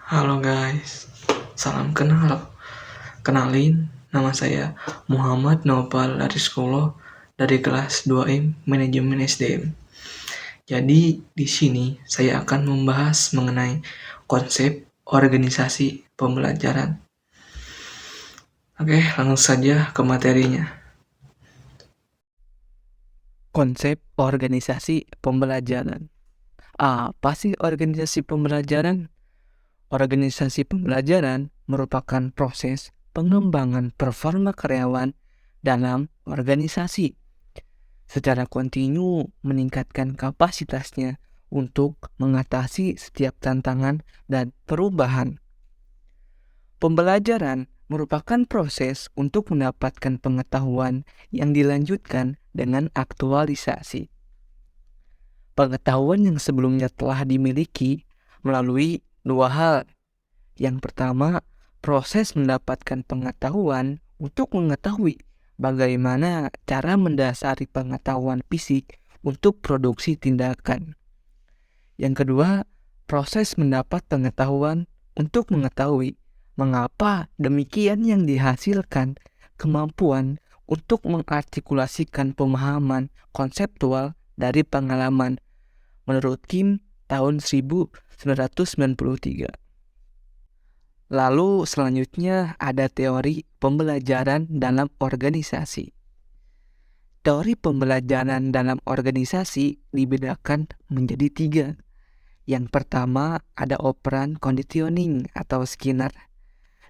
Halo guys, salam kenal. Kenalin, nama saya Muhammad Nopal Ariskolo dari kelas 2M Manajemen SDM. Jadi di sini saya akan membahas mengenai konsep organisasi pembelajaran. Oke, langsung saja ke materinya. Konsep organisasi pembelajaran. Apa sih organisasi pembelajaran? Organisasi pembelajaran merupakan proses pengembangan performa karyawan dalam organisasi secara kontinu meningkatkan kapasitasnya untuk mengatasi setiap tantangan dan perubahan. Pembelajaran merupakan proses untuk mendapatkan pengetahuan yang dilanjutkan dengan aktualisasi. Pengetahuan yang sebelumnya telah dimiliki melalui dua hal. Yang pertama, proses mendapatkan pengetahuan untuk mengetahui bagaimana cara mendasari pengetahuan fisik untuk produksi tindakan. Yang kedua, proses mendapat pengetahuan untuk mengetahui mengapa demikian yang dihasilkan kemampuan untuk mengartikulasikan pemahaman konseptual dari pengalaman menurut Kim tahun 1993. Lalu selanjutnya ada teori pembelajaran dalam organisasi. Teori pembelajaran dalam organisasi dibedakan menjadi 3. Yang pertama ada operan conditioning atau Skinner,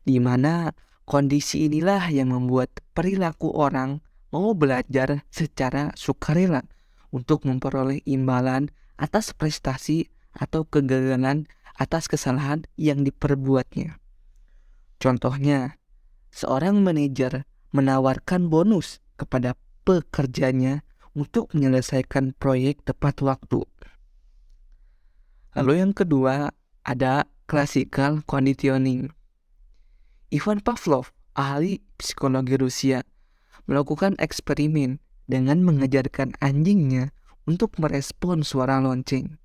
di mana kondisi inilah yang membuat perilaku orang mau belajar secara sukarela untuk memperoleh imbalan atas prestasi atau kegagalan atas kesalahan yang diperbuatnya. Contohnya, seorang manajer menawarkan bonus kepada pekerjanya untuk menyelesaikan proyek tepat waktu. Lalu yang kedua ada classical conditioning. Ivan Pavlov, ahli psikologi Rusia, melakukan eksperimen dengan mengajarkan anjingnya untuk merespon suara lonceng.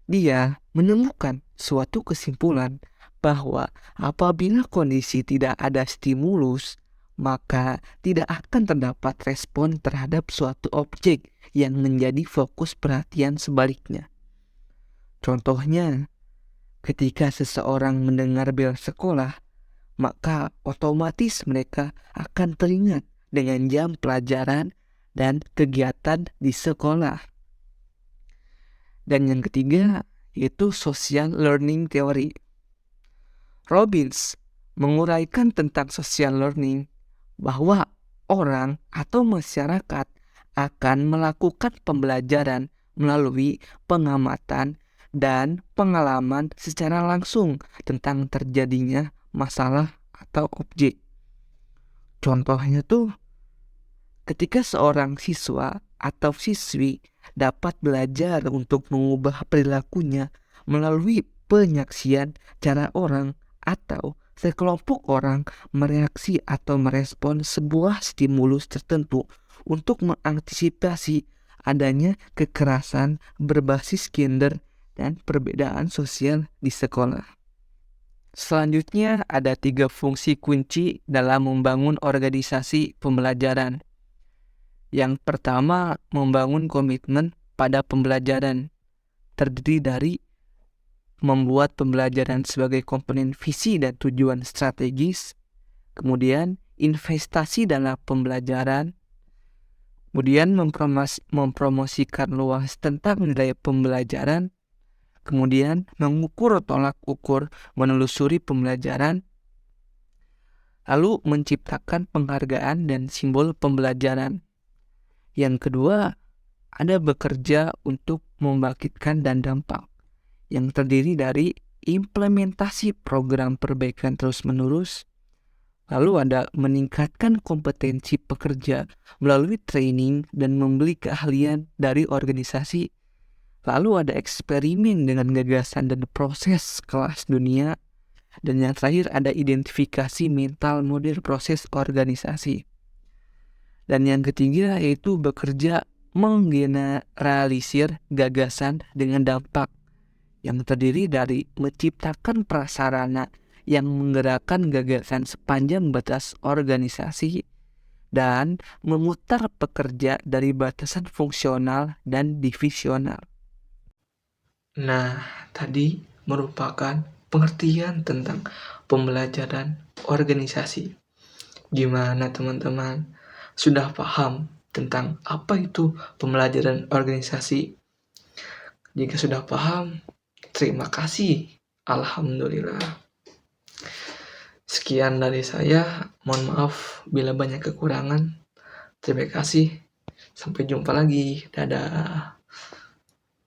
Dia menemukan suatu kesimpulan bahwa apabila kondisi tidak ada stimulus, maka tidak akan terdapat respon terhadap suatu objek yang menjadi fokus perhatian sebaliknya. Contohnya, ketika seseorang mendengar bel sekolah, maka otomatis mereka akan teringat dengan jam pelajaran dan kegiatan di sekolah. Dan yang ketiga yaitu social learning theory. Robbins menguraikan tentang social learning bahwa orang atau masyarakat akan melakukan pembelajaran melalui pengamatan dan pengalaman secara langsung tentang terjadinya masalah atau objek. Contohnya tuh ketika seorang siswa atau siswi dapat belajar untuk mengubah perilakunya melalui penyaksian cara orang atau sekelompok orang mereaksi atau merespon sebuah stimulus tertentu untuk mengantisipasi adanya kekerasan berbasis gender dan perbedaan sosial di sekolah. Selanjutnya ada 3 fungsi kunci dalam membangun organisasi pembelajaran. Yang pertama, membangun komitmen pada pembelajaran, terdiri dari membuat pembelajaran sebagai komponen visi dan tujuan strategis, kemudian investasi dalam pembelajaran, kemudian mempromosikan luas tentang nilai pembelajaran, kemudian mengukur tolak ukur menelusuri pembelajaran, lalu menciptakan penghargaan dan simbol pembelajaran. Yang kedua, ada bekerja untuk membangkitkan dan dampak. yang terdiri dari implementasi program perbaikan terus-menerus. Lalu ada meningkatkan kompetensi pekerja melalui training dan membeli keahlian dari organisasi. Lalu ada eksperimen dengan gagasan dan proses kelas dunia. Dan yang terakhir ada identifikasi mental model proses organisasi. Dan yang ketiga yaitu bekerja menggeneralisir gagasan dengan dampak, yang terdiri dari menciptakan prasarana yang menggerakkan gagasan sepanjang batas organisasi dan memutar pekerja dari batasan fungsional dan divisional. Nah, tadi merupakan pengertian tentang pembelajaran organisasi. Gimana teman-teman? Sudah paham tentang apa itu pembelajaran organisasi? Jika sudah paham, terima kasih. Alhamdulillah. Sekian dari saya. Mohon maaf bila banyak kekurangan. Terima kasih. Sampai jumpa lagi. Dadah.